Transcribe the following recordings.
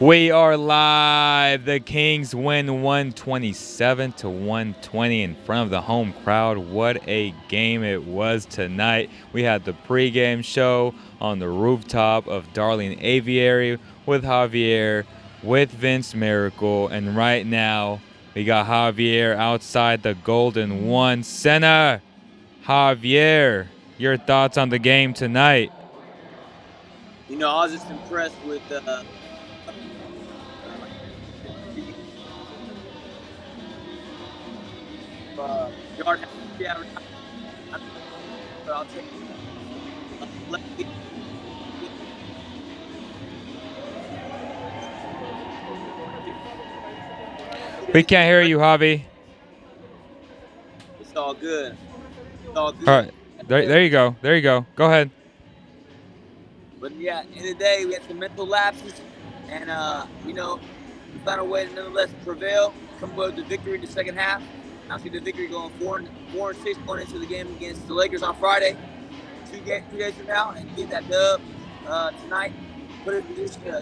We are live. The Kings win 127-120 in front of the home crowd. What a game it was tonight. We had the pregame show on the rooftop of Darling Aviary with Javier, with Vince Miracle, and right now we got Javier outside the Golden One Center. Javier, your thoughts on the game tonight? I was just impressed with yard average. But I'll take We can't hear you, Javi. It's all good. It's all All good. right, there you go. There you go. Go ahead. But yeah, end of the day, we had some mental lapses, and we found a way to nonetheless prevail, come away with the victory in the second half. I see the victory going 4-6 going into the game against the Lakers on Friday, 2 days from now, and get that dub tonight. Put it in position to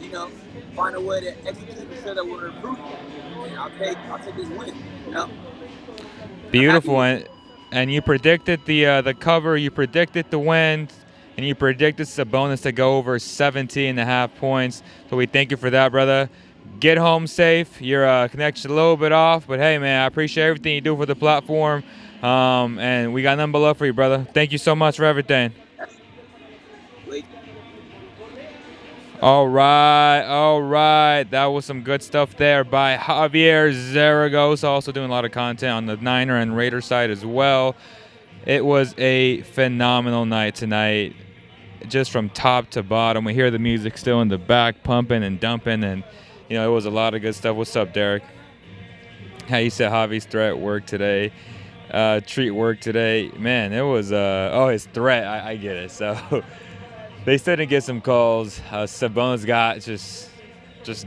find a way to execute and show that we're improving. And I'll take this win. Beautiful, and you predicted the cover, you predicted the win, and you predicted Sabonis to go over 17.5 points. So we thank you for that, brother. Get home safe. Your connection a little bit off, but hey, man, I appreciate everything you do for the platform, and we got nothing but love for you, brother. Thank you so much for everything. All right. That was some good stuff there by Javier Zaragoza, also doing a lot of content on the Niner and Raider side as well. It was a phenomenal night tonight, just from top to bottom. We hear the music still in the back, pumping and dumping, and it was a lot of good stuff. What's up, Derek? How you said Javi's threat work today? Treat work today. Man, it was his threat. I get it. So. They still didn't get some calls. Sabonis got just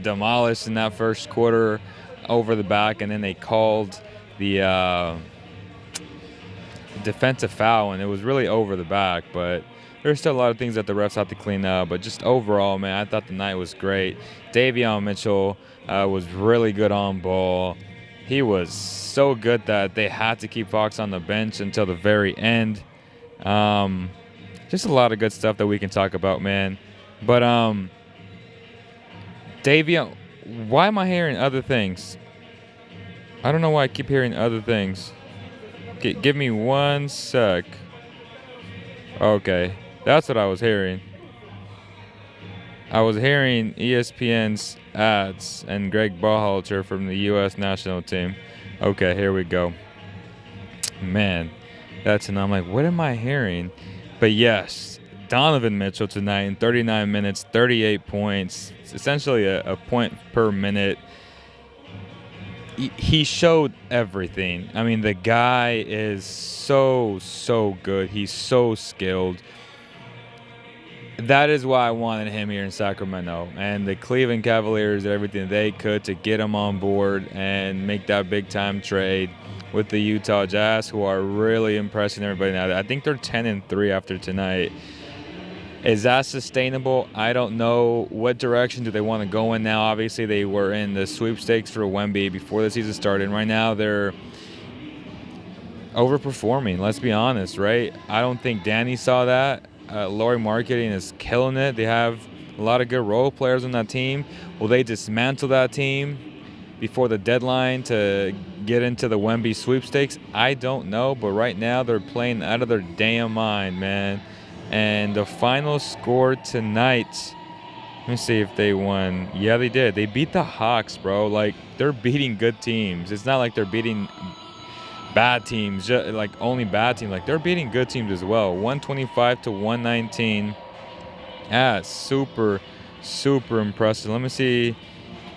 demolished in that first quarter over the back, and then they called the defensive foul, and it was really over the back. But there's still a lot of things that the refs have to clean up. But just overall, man, I thought the night was great. Davion Mitchell was really good on ball. He was so good that they had to keep Fox on the bench until the very end. Just a lot of good stuff that we can talk about, man. But Davion, why am I hearing other things? I don't know why I keep hearing other things. Give me 1 sec. Okay, that's what I was hearing. I was hearing ESPN's ads and Greg Berhalter from the U.S. national team. Okay, here we go. Man, and I'm like, what am I hearing? But yes, Donovan Mitchell tonight in 39 minutes, 38 points. It's essentially a point per minute. He showed everything. I mean, the guy is so good. He's so skilled. That is why I wanted him here in Sacramento. And the Cleveland Cavaliers did everything they could to get him on board and make that big-time trade with the Utah Jazz, who are really impressing everybody now. I think they're 10-3 after tonight. Is that sustainable? I don't know. What direction do they want to go in now? Obviously, they were in the sweepstakes for Wemby before the season started. Right now, they're overperforming, let's be honest, right? I don't think Danny saw that. Lauri Marketing is killing it. They have a lot of good role players on that team. Will they dismantle that team before the deadline to get into the Wemby sweepstakes? I don't know, but right now they're playing out of their damn mind, man. And the final score tonight, let me see if they won. Yeah, they did. They beat the Hawks, bro. Like, they're beating good teams. It's not like they're beating bad teams, just like only bad teams. Like, they're beating good teams as well. 125-119. Super impressive. Let me see.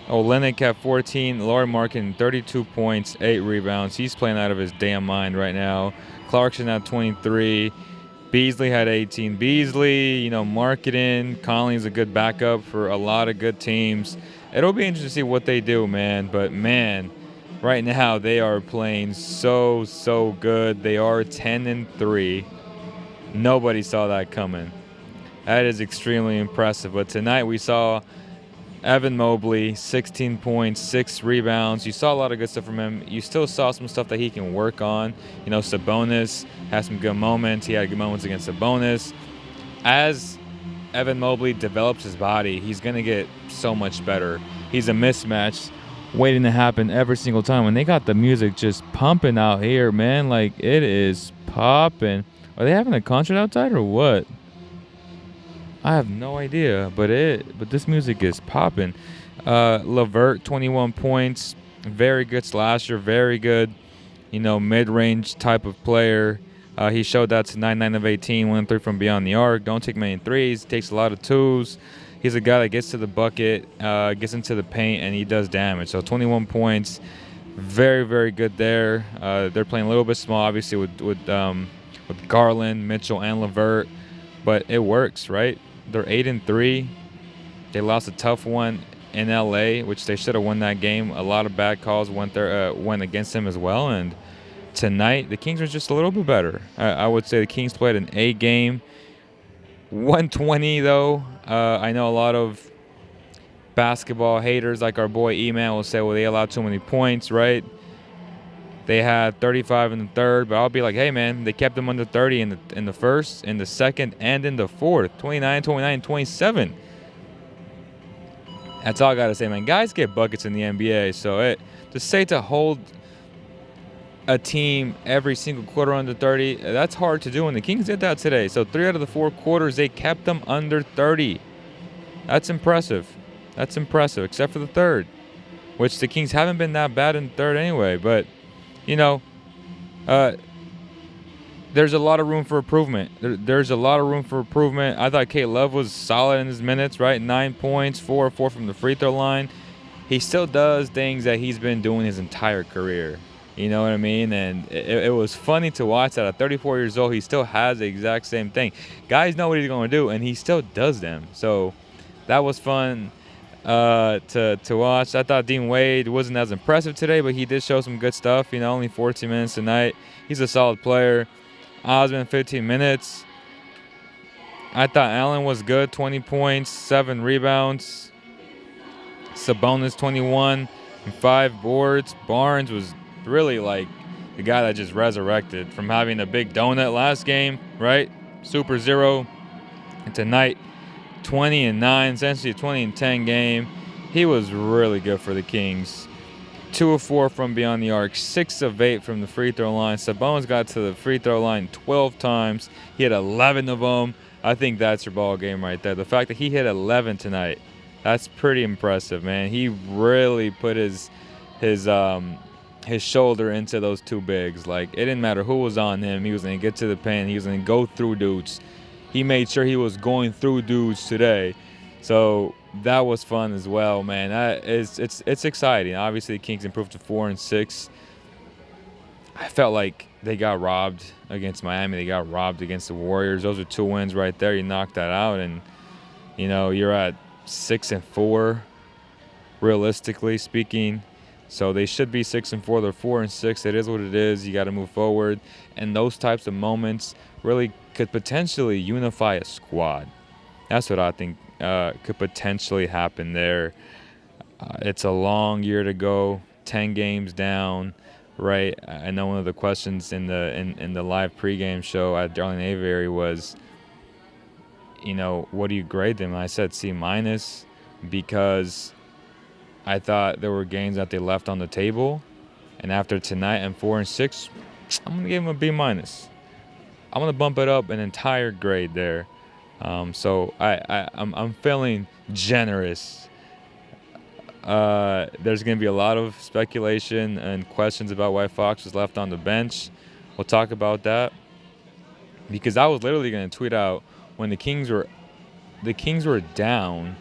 Olynyk at 14, Lauri Markkanen 32 points, 8 rebounds. He's playing out of his damn mind right now. Clarkson at 23. Beasley had 18. Beasley, Markkanen, Conley's a good backup for a lot of good teams. It'll be interesting to see what they do, man. But, man, right now they are playing so good. They are 10-3. Nobody saw that coming. That is extremely impressive. But tonight we saw Evan Mobley, 16 points, 6 rebounds. You saw a lot of good stuff from him. You still saw some stuff that he can work on. Sabonis had some good moments. He had good moments against Sabonis. As Evan Mobley develops his body, he's going to get so much better. He's a mismatch waiting to happen every single time. When they got the music just pumping out here, man, like it is popping. Are they having a concert outside or what? I have no idea, but this music is popping. LeVert, 21 points, very good slasher, very good, mid-range type of player. He showed that tonight, 9 of 18, 1 3 from beyond the arc. Don't take many threes, takes a lot of twos. He's a guy that gets to the bucket, gets into the paint, and he does damage. So 21 points, very, very good there. They're playing a little bit small, obviously, with Garland, Mitchell, and LeVert, but it works, right? They're 8-3. They lost a tough one in LA, which they should have won that game. A lot of bad calls went against them as well. And tonight, the Kings are just a little bit better. I would say the Kings played an A game. 120 though. I know a lot of basketball haters like our boy E-Man will say, well, they allowed too many points, right? They had 35 in the third, but I'll be like, hey, man, they kept them under 30 in the first, in the second, and in the fourth. 29, 29, 27. That's all I got to say, man. Guys get buckets in the NBA, so to say to hold a team every single quarter under 30, that's hard to do, and the Kings did that today. So 3 out of the 4 quarters, they kept them under 30. That's impressive. That's impressive, except for the third, which the Kings haven't been that bad in the third anyway, but there's a lot of room for improvement. There's a lot of room for improvement. I thought Kate Love was solid in his minutes, right? 9 points, 4 from the free throw line. He still does things that he's been doing his entire career. You know what I mean? And it was funny to watch that at 34 years old, he still has the exact same thing. Guys know what he's going to do, and he still does them. So that was fun to watch. I thought Dean Wade wasn't as impressive today, but he did show some good stuff. Only 14 minutes tonight. He's a solid player. Osman, 15 minutes. I thought Allen was good, 20 points, 7 rebounds. Sabonis, 21 and 5 boards. Barnes was really like the guy that just resurrected from having a big donut last game, right? Super zero. And tonight, 20 and 9, essentially a 20 and 10 game. He was really good for the Kings. 2 of 4 from beyond the arc, 6 of 8 from the free throw line. Sabonis got to the free throw line 12 times. He had 11 of them. I think that's your ball game right there. The fact that he hit 11 tonight, that's pretty impressive, man. He really put his shoulder into those two bigs. Like, it didn't matter who was on him. He was going to get to the paint. He was going to go through dudes. He made sure he was going through dudes today. So that was fun as well, man. It's exciting. Obviously, the Kings improved to 4-6. I felt like they got robbed against Miami. They got robbed against the Warriors. Those are 2 wins right there. You knocked that out, and you're at 6-4, realistically speaking. So they should be 6-4. They're 4-6. It is what it is. You got to move forward, and those types of moments really could potentially unify a squad. That's what I think could potentially happen there. It's a long year to go, 10 games down, right? I know one of the questions in the live pregame show at Darling Aviary was, what do you grade them? And I said C- because I thought there were games that they left on the table, and after tonight and 4-6, I'm gonna give them a B-. I'm gonna bump it up an entire grade there. So I'm feeling generous. There's going to be a lot of speculation and questions about why Fox was left on the bench. We'll talk about that, because I was literally going to tweet out when the Kings were down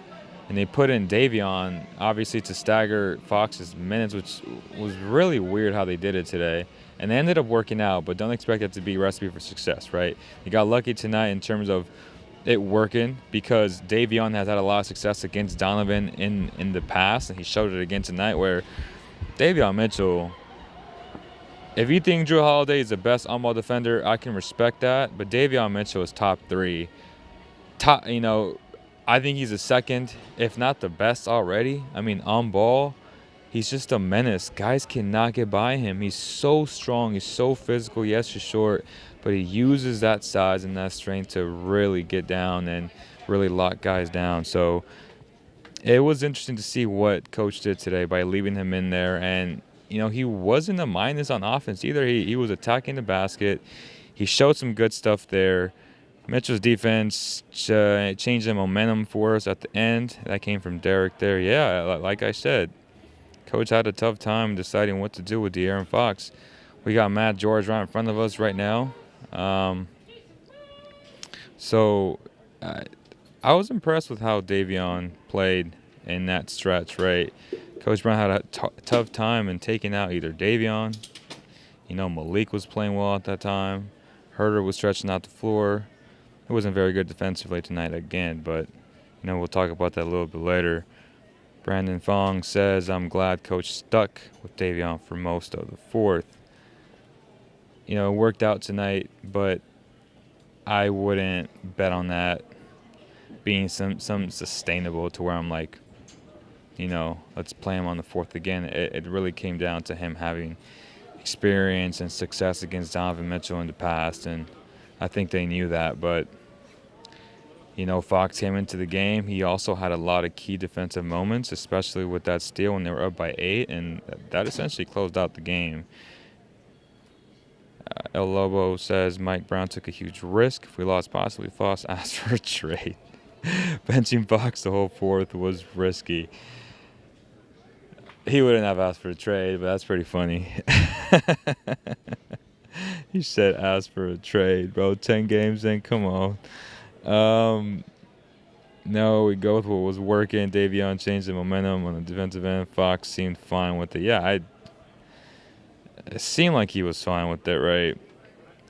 and they put in Davion, obviously to stagger Fox's minutes, which was really weird how they did it today. And they ended up working out, but don't expect that to be a recipe for success, right? They got lucky tonight in terms of it working, because Davion has had a lot of success against Donovan in the past, and he showed it again tonight, where Davion Mitchell, if you think Drew Holiday is the best on-ball defender, I can respect that, but Davion Mitchell is top 3. I think he's a second, if not the best already. I mean, on ball, he's just a menace. Guys cannot get by him. He's so strong. He's so physical. Yes, he's short, but he uses that size and that strength to really get down and really lock guys down. So it was interesting to see what Coach did today by leaving him in there. And, he wasn't a minus on offense either. He was attacking the basket. He showed some good stuff there. Mitchell's defense changed the momentum for us at the end. That came from Derek there. Yeah, like I said, Coach had a tough time deciding what to do with De'Aaron Fox. We got Matt George right in front of us right now. So I was impressed with how Davion played in that stretch, right? Coach Brown had a tough time in taking out either Davion. Malik was playing well at that time. Herter was stretching out the floor. It wasn't very good defensively tonight again, but, we'll talk about that a little bit later. Brandon Fong says, I'm glad Coach stuck with Davion for most of the fourth. It worked out tonight, but I wouldn't bet on that being some sustainable to where I'm like, let's play him on the fourth again. It really came down to him having experience and success against Donovan Mitchell in the past, and I think they knew that. But, Fox came into the game. He also had a lot of key defensive moments, especially with that steal when they were up by 8, and that essentially closed out the game. El Lobo says Mike Brown took a huge risk. If we lost, possibly Fox asked for a trade. Benching Fox the whole fourth was risky. He wouldn't have asked for a trade, but that's pretty funny. He said ask for a trade, bro. 10 games in, come on. No, we go with what was working. Davion changed the momentum on the defensive end. Fox seemed fine with it. Yeah, it seemed like he was fine with it, right?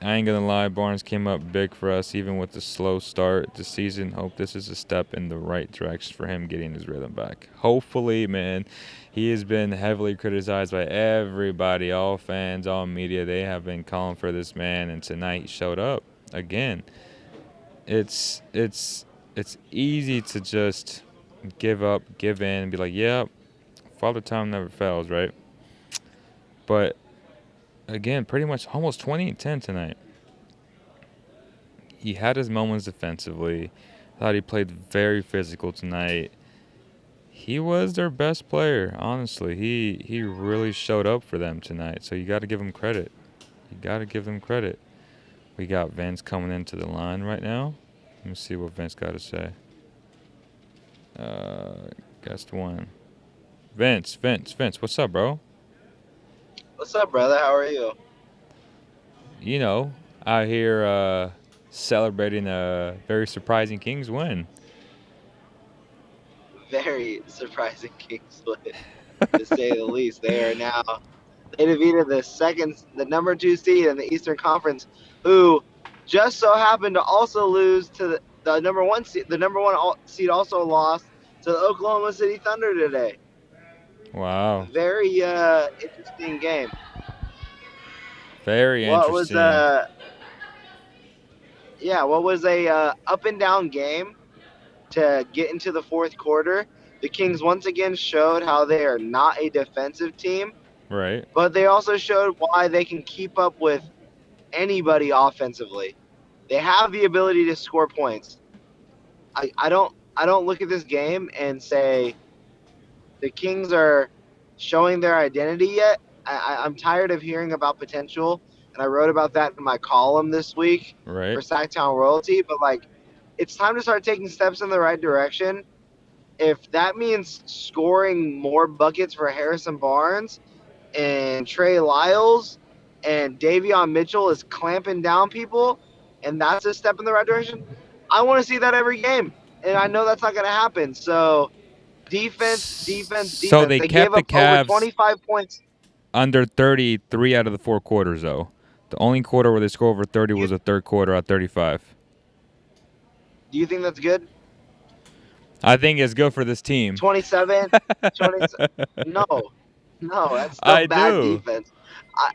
I ain't gonna lie, Barnes came up big for us, even with the slow start this season. Hope this is a step in the right direction for him getting his rhythm back. Hopefully, man. He has been heavily criticized by everybody, all fans, all media. They have been calling for this man, and tonight he showed up again. It's easy to just give up, give in, and be like, yeah, Father Time never fails, right? But again, pretty much almost 20 and 10 tonight. He had his moments defensively. Thought he played very physical tonight. He was their best player, honestly. He really showed up for them tonight, so you got to give him credit. You got to give them credit. We got Vince coming into the line right now. Let me see what Vince got to say. Guest one. Vince, what's up, bro? What's up, brother? How are you? Out here celebrating a very surprising Kings win. Very surprising Kings win, to say the least. They defeated the number 2 seed in the Eastern Conference, who just so happened to also lose to the number 1 seed. The number 1 seed also lost to the Oklahoma City Thunder today. Wow. Very interesting game. Very interesting. What was a up and down game to get into the fourth quarter. The Kings once again showed how they are not a defensive team. Right. But they also showed why they can keep up with anybody offensively. They have the ability to score points. I don't look at this game and say the Kings are showing their identity yet. I'm tired of hearing about potential, and I wrote about that in my column this week for Sacktown Royalty. But it's time to start taking steps in the right direction. If that means scoring more buckets for Harrison Barnes and Trey Lyles and Davion Mitchell is clamping down people, and that's a step in the right direction, I want to see that every game. And I know that's not going to happen. So defense. So they kept gave the up Cavs over 25 points. Under 33 out of the 4 quarters, though. The only quarter where they scored over 30 was the third quarter at 35. Do you think that's good? I think it's good for this team. 27. No, that's still bad defense.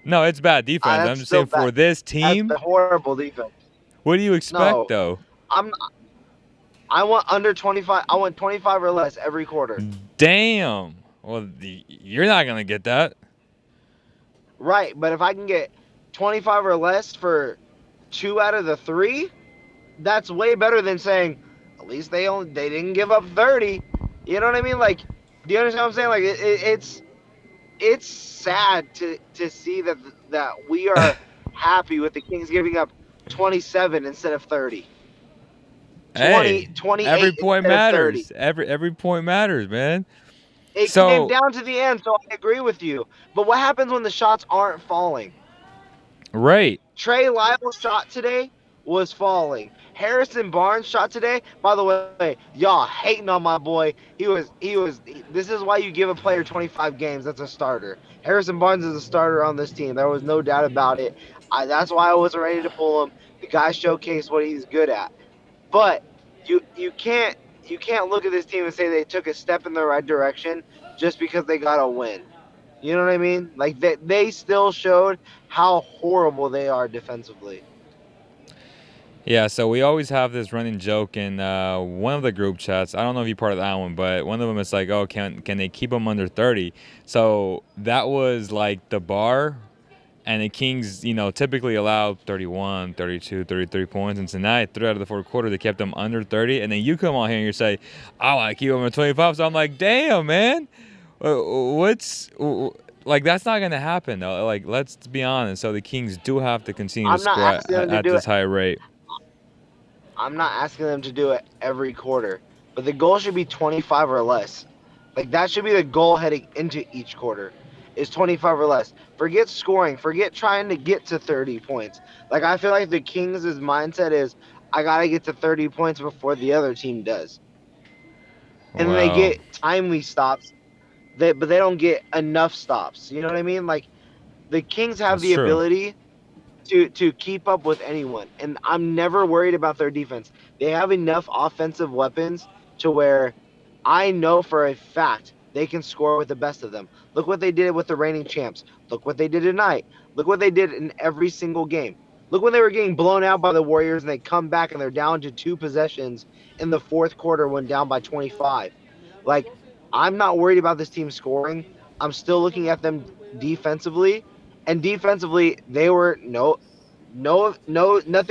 No, it's bad defense. I'm just saying for this team. That's a horrible defense. What do you expect, though? I'm I want under 25. I want 25 or less every quarter. Damn. Well, you're not gonna get that. Right, but if I can get 25 or less for 2 out of the 3, that's way better than saying at least they didn't give up 30. You know what I mean? Like, do you understand what I'm saying? Like, it's sad to see that we are happy with the Kings giving up 27 instead of 30. 20, Hey, 28 every point instead of 30. matters. Every point matters, man. It came So down to the end, so I agree with you. But what happens when the shots aren't falling? right. Trey Lyle's shot today was falling. Harrison Barnes' shot today, by the way, y'all hating on my boy. This is why you give a player 25 games. That's a starter. Harrison Barnes is a starter on this team. There was no doubt about it. That's why I wasn't ready to pull him. The guy showcased what he's good at. But you can't look at this team and say they took a step in the right direction just because they got a win. You know what I mean? Like they still showed how horrible they are defensively. Yeah, so we always have this running joke in one of the group chats. I don't know if you're part of that one, but one of them is like, "Oh, can they keep them under 30?" So that was like the bar, and the Kings, typically allow 31, 32, 33 points. And tonight, 3 out of the 4 quarters, they kept them under 30. And then you come on here and you say, "I want to keep them at 25." So I'm like, "Damn, man, what's?" Like, that's not gonna happen though. Like, let's be honest. So the Kings do have to continue to I'm not score asking them to at do it. this high rate. I'm not asking them to do it every quarter, but the goal should be 25 or less. Like that should be the goal heading into each quarter. Is 25 or less. Forget scoring. Forget trying to get to 30 points. Like I feel like the Kings' mindset is I gotta get to 30 points before the other team does, and then they Well, get timely stops. But they don't get enough stops. You know what I mean? Like the Kings have that's the true. ability to keep up with anyone, and I'm never worried about their defense. They have enough offensive weapons to where I know for a fact they can score with the best of them. Look what they did with the reigning champs. Look what they did tonight. Look what they did in every single game. Look when they were getting blown out by the Warriors and they come back and they're down to 2 possessions in the fourth quarter when down by 25. Like, I'm not worried about this team scoring. I'm still looking at them defensively, and defensively they were nothing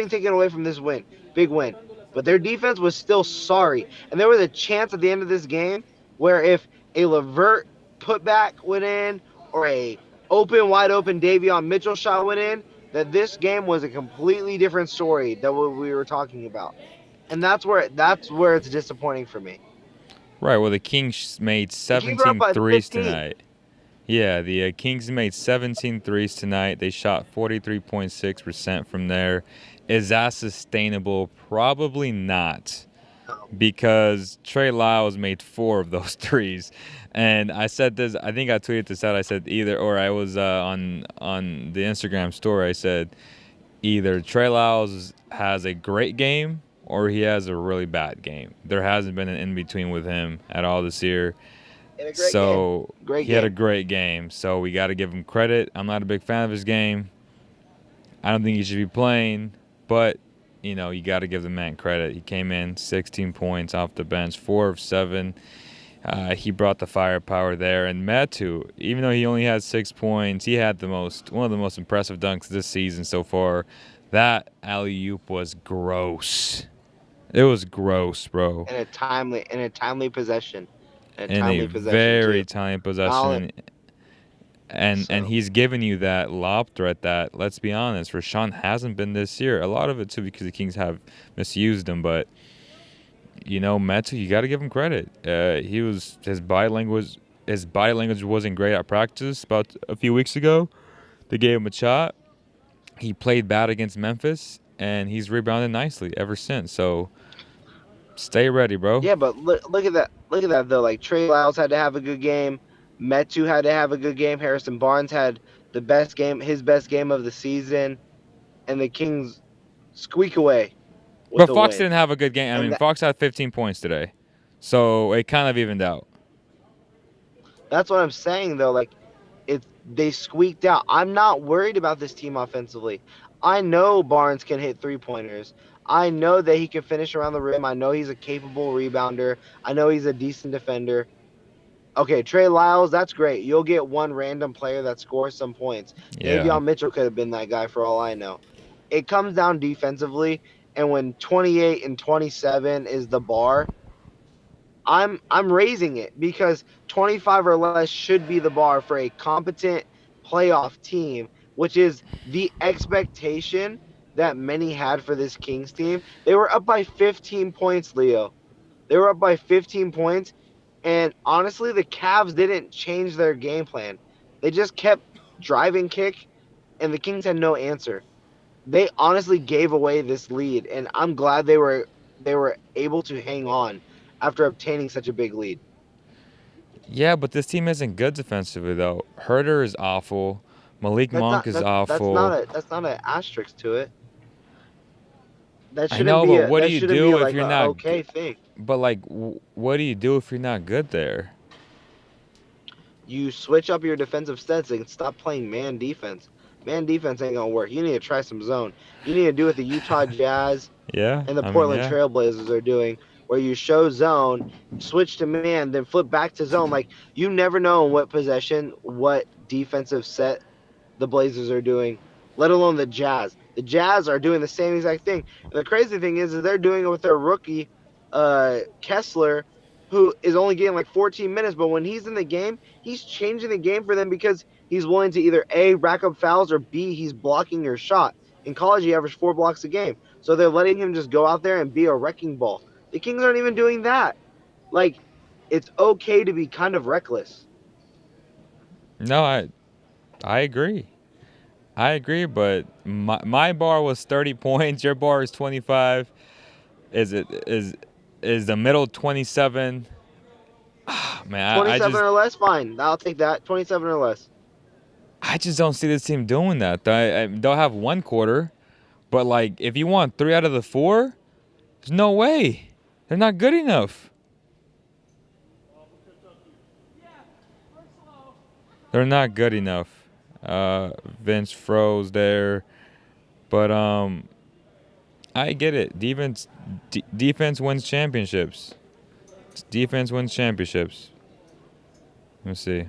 taken away from this win, big win. But their defense was still sorry, and there was a chance at the end of this game where if a Levert putback went in or a wide open Davion Mitchell shot went in, that this game was a completely different story than what we were talking about, and that's where it's disappointing for me. Right. Well, the Kings made The Kings are up 17 by threes 15. tonight. Yeah, the Kings made 17 threes tonight. They shot 43.6% from there. Is that sustainable? Probably not, because Trey Lyles made 4 of those threes. And I said this, I think I tweeted this out. I said either, or I was on the Instagram story. I said either Trey Lyles has a great game or he has a really bad game. There hasn't been an in between with him at all this year. In a great game, So great he had a game. great game. So we got to give him credit. I'm not a big fan of his game. I don't think he should be playing, but you got to give the man credit. He came in 16 points off the bench, 4 of 7. He brought the firepower there. And Metu, even though he only had 6 points, he had one of the most impressive dunks this season so far. That alley oop was gross. It was gross, bro. In a timely possession. In a In a timely possession very too. tiny Not only, possession. And so he's giving you that lob threat that, let's be honest, Rashawn hasn't been this year. A lot of it too because the Kings have misused him, but Metu, you got to give him credit. His body language wasn't great at practice about a few weeks ago. They gave him a shot. He played bad against Memphis, and he's rebounded nicely ever since. So stay ready, bro. yeah, but look at that. Look at that though. Like Trey Lyles had to have a good game. Metu had to have a good game. Harrison Barnes had his best game of the season, and the Kings squeak away with But the Fox win. didn't have a good game. I And mean, Fox had 15 points today, so it kind of evened out. that's what I'm saying though. Like they squeaked out. I'm not worried about this team offensively. I know Barnes can hit 3-pointers. I know that he can finish around the rim. I know he's a capable rebounder. I know he's a decent defender. Okay, Trey Lyles, that's great. You'll get one random player that scores some points. Yeah. Davion Mitchell could have been that guy for all I know. It comes down defensively, and when 28 and 27 is the bar, I'm raising it because 25 or less should be the bar for a competent playoff team, which is the expectation that many had for this Kings team. They were up by 15 points, Leo. They were up by 15 points, and honestly, the Cavs didn't change their game plan. They just kept driving kick, and the Kings had no answer. They honestly gave away this lead, and I'm glad they were able to hang on after obtaining such a big lead. Yeah, but this team isn't good defensively though. Herter is awful. Malik That's Monk not is that's awful. not an asterisk to it. That I shouldn't know, be but a what do that you shouldn't be do if like you're a not? okay thing. But like, what do you do if you're not good there? You switch up your defensive sets and stop playing man defense. Man defense ain't gonna work. You need to try some zone. You need to do what the Utah Jazz Yeah, and the I mean, Portland yeah. Trailblazers are doing, where you show zone, switch to man, then flip back to zone. Like you never know in what possession, what defensive set the Blazers are doing, let alone the Jazz. The Jazz are doing the same exact thing. And the crazy thing is they're doing it with their rookie, Kessler, who is only getting like 14 minutes. But when he's in the game, he's changing the game for them because he's willing to either A, rack up fouls, or B, he's blocking your shot. In college, he averaged 4 blocks a game. So they're letting him just go out there and be a wrecking ball. The Kings aren't even doing that. Like, it's okay to be kind of reckless. No, I agree. I agree, but my bar was 30 points. Your bar is 25. Is the middle 27? Man, I 27 just or less, fine. I'll take that. 27 or less. I just don't see this team doing that. They'll have one quarter, but like if you want 3 out of the 4, there's no way. They're not good enough. They're not good enough. Vince froze there, but I get it. Defense wins championships. Defense wins championships. Let me see.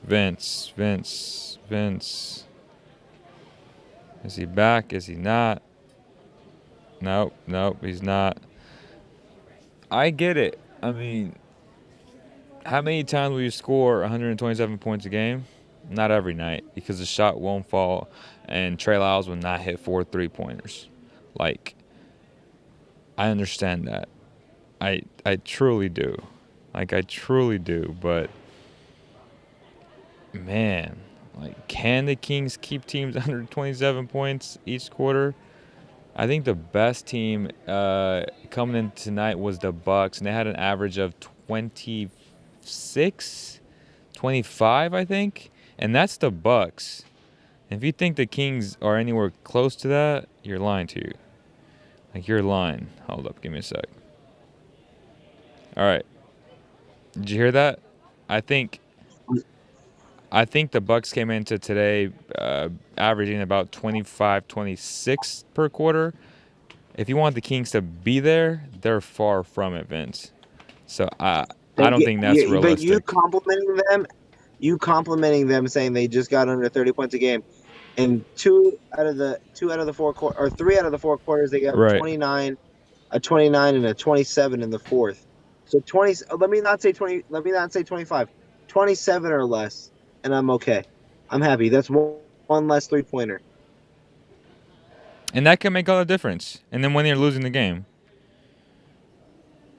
Vince. Is he back? Is he not? Nope, he's not. I get it. I mean, how many times will you score 127 points a game? Not every night, because the shot won't fall, and Trey Lyles will not hit 4 3-pointers. Like, I understand that. I truly do. Like, I truly do. But, man, like, can the Kings keep teams under 27 points each quarter? I think the best team coming in tonight was the Bucks, and they had an average of 26, 25, I think, and that's the Bucks. If you think the Kings are anywhere close to that, you're lying to you. Like, you're lying. Hold up, give me a sec. All right, did you hear that? I think the Bucks came into today averaging about 25, 26 per quarter. If you want the Kings to be there, they're far from it, Vince. So I don't think that's But realistic. you complimenting them, saying they just got under 30 points a game, and two out of the 4 or 3 out of the 4 quarters they got Right. 29, a 29, and a 27 in the fourth. So 20. Let me not say 20. Let me not say 25. 27 or less, and I'm okay. I'm happy. That's one less 3-pointer. And that can make all the difference. And then when you're losing the game.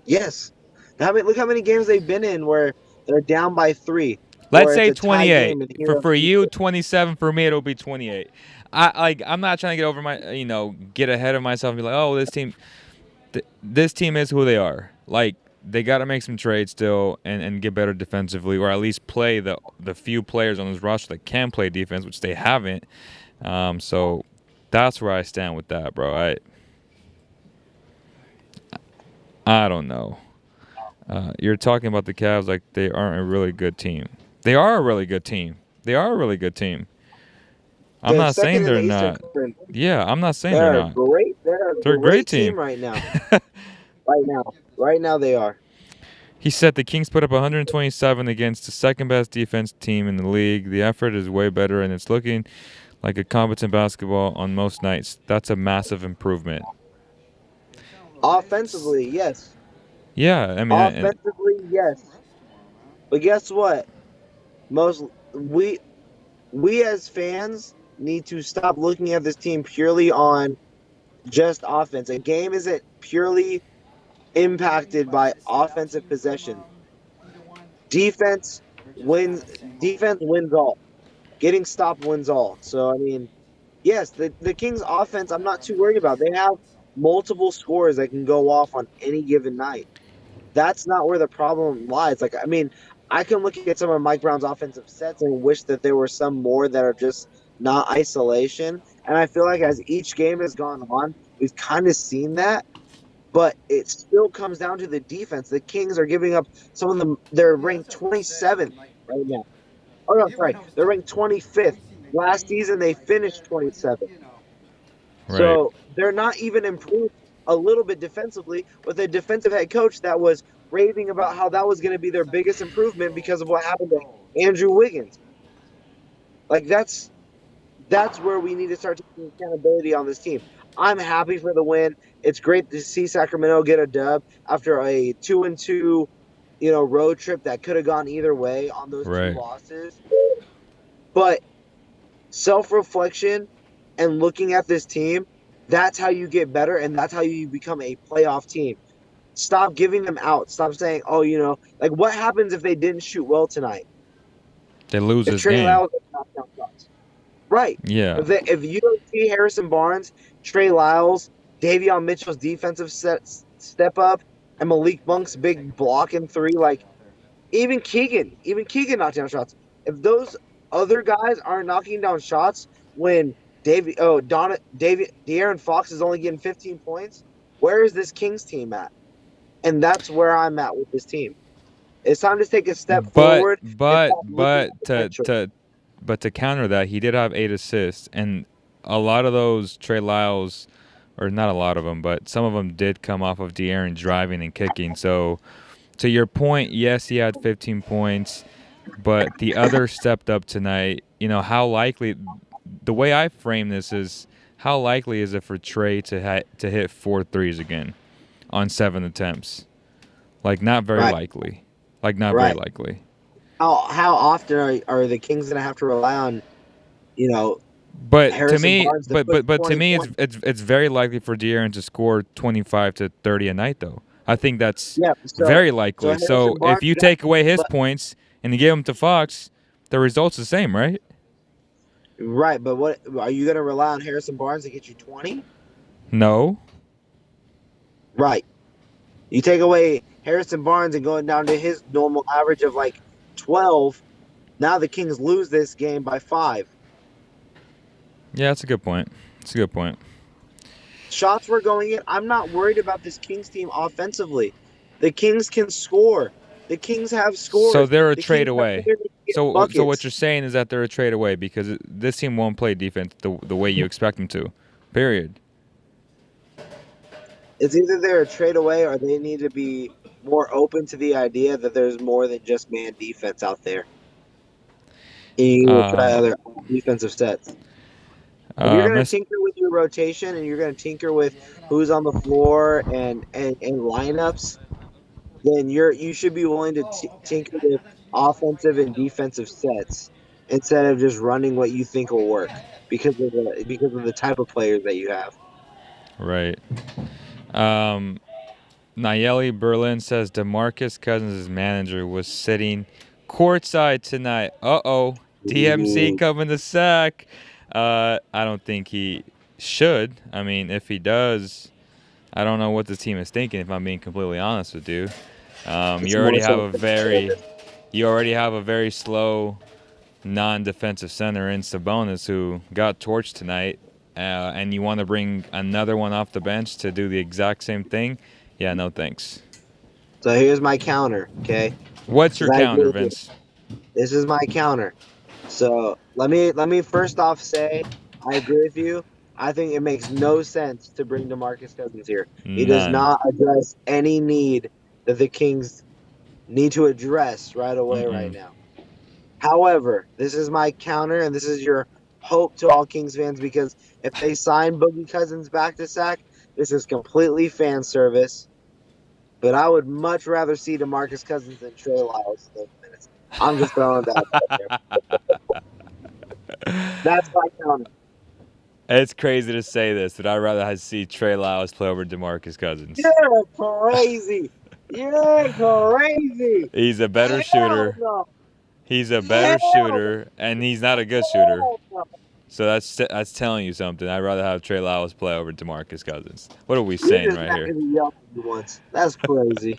Yes. Look how many games they've been in where they're down by 3. Let's Or it's say a tie 28. game and For you, 27. For me, it'll be 28. I'm not trying to get over get ahead of myself and be like, oh, this team is who they are. Like, they got to make some trades still and get better defensively, or at least play the few players on this roster that can play defense, which they haven't. So that's where I stand with that, bro. I don't know. You're talking about the Cavs like they aren't a really good team. They are a really good team. I'm They're not saying second in they're the Eastern not. Conference. Yeah, I'm not saying they're They're a not. great. They're a They're a great great team team. right now. Right now they are. He said the Kings put up 127 against the second best defense team in the league. The effort is way better, and it's looking like a competent basketball on most nights. That's a massive improvement. Offensively, yes. Yeah, I mean, Offensively, yes. But guess what? Most we as fans need to stop looking at this team purely on just offense. A game isn't purely impacted by offensive possession. Defense wins. Defense wins all. Getting stopped wins all. So I mean, yes, the Kings' offense, I'm not too worried about. They have multiple scores that can go off on any given night. That's not where the problem lies. Like, I mean, I can look at some of Mike Brown's offensive sets and wish that there were some more that are just not isolation. And I feel like as each game has gone on, we've kind of seen that. But it still comes down to the defense. The Kings are giving up some of them. They're ranked 27th right now. Oh no, sorry, they're ranked 25th. Last season they finished 27th. right. So they're not even improved a little bit defensively with a defensive head coach that was raving about how that was going to be their biggest improvement because of what happened to Andrew Wiggins. Like that's where we need to start taking accountability on this team. I'm happy for the win. It's great to see Sacramento get a dub after a 2-2, road trip that could have gone either way on those two Right. losses. But self-reflection and looking at this team, that's how you get better and that's how you become a playoff team. Stop giving them out. Stop saying, oh, like what happens if they didn't shoot well tonight? They lose If this Trey game. Lyles knocked down shots. Right. Yeah. If you don't see Harrison Barnes, Trey Lyles, Davion Mitchell's defensive step up, and Malik Monk's big block and three, like even Keegan knocked down shots. If those other guys aren't knocking down shots when De'Aaron Fox is only getting 15 points, where is this Kings team at? And that's where I'm at with this team. It's time to take a step But forward and stop looking at potential. to counter that, he did have 8 assists, and a lot of those Trey Lyles, or not a lot of them, but some of them did come off of De'Aaron driving and kicking. So, to your point, yes, he had 15 points, but the others stepped up tonight. How likely? The way I frame this is, how likely is it for Trey to hit 4 threes again on 7 attempts? Like, not very Right. likely. Like, not Right. very likely. How often are the Kings going to have to rely on, But to Harrison me, Barnes to but put but but to 20 me, points? it's very likely for De'Aaron to score 25 to 30 a night, though. I think that's Yeah, very likely. Harrison So Barnes if you got- take away his but- points and you give them to Fox, the result's the same, right? Right, but what are you going to rely on Harrison Barnes to get you 20? No. Right. You take away Harrison Barnes and going down to his normal average of like 12. Now the Kings lose this game by 5. Yeah, that's a good point. That's a good point. Shots were going in. I'm not worried about this Kings team offensively. The Kings can score. The Kings have scores. So they're a The trade Kings have away. players that can get So buckets. what you're saying is that they're a trade away because this team won't play defense the way you expect them to. Period. It's either they're a trade away or they need to be more open to the idea that there's more than just man defense out there. You will try other defensive sets. If you're going to Miss- tinker with your rotation and you're going to tinker with who's on the floor and lineups, then you should be willing to tinker with offensive and defensive sets instead of just running what you think will work because of the type of players that you have. Right. Nayeli Berlin says DeMarcus Cousins' manager was sitting courtside tonight. DMC Ooh. coming to sack. I don't think he should. I mean, if he does, I don't know what the team is thinking, if I'm being completely honest with you. You already have a very slow non-defensive center in Sabonis who got torched tonight, and you want to bring another one off the bench to do the exact same thing? Yeah, no thanks. So here's my counter, okay? What's your I agree counter, with you. Vince? This is my counter. So let me first off say I agree with you. I think it makes no sense to bring DeMarcus Cousins here. He does None. not address any need that the Kings need to address right away right Mm-mm. now. However, this is my counter, and this is your hope to all Kings fans because if they sign Boogie Cousins back to Sac, this is completely fan service. But I would much rather see DeMarcus Cousins than Trey Lyles in those minutes. I'm just throwing that out there. That's my counter. It's crazy to say this, but I'd rather see Trey Lyles play over DeMarcus Cousins. You're crazy. You're crazy. He's a better Hell shooter. no. He's a better Hell shooter, and he's not a good shooter. no. Hell no. So that's telling you something. I'd rather have Trey Lyles play over DeMarcus Cousins. What are we You're saying just right not here? going to yell at me once. That's crazy.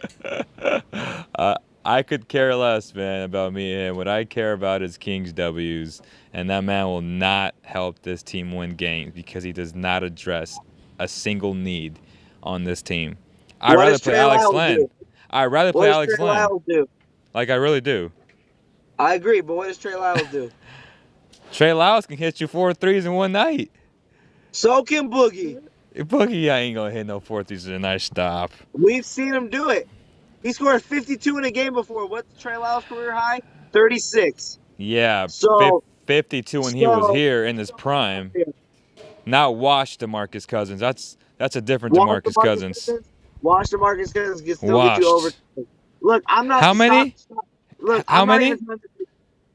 I could care less, man, about me and him. What I care about is Kings W's, and that man will not help this team win games because he does not address a single need on this team. I'd What rather does play Trey Alex Lyles Len. do? I'd rather What play does Alex Trey Len. Lyles do? Like I really do. I agree, but what does Trey Lyles do? Trey Lyles can hit you 4 threes in one night. So can Boogie. Boogie, I ain't gonna hit no 4 threes in a night. Stop. We've seen him do it. He scored 52 in a game before. What's Trey Lyles' career high? 36. Yeah, So, 52 when he was so here in his prime. Not washed DeMarcus Cousins. That's a different watch DeMarcus Cousins. DeMarcus Cousins can still get you over. Washed. Look, I'm not. How many? Look, How many?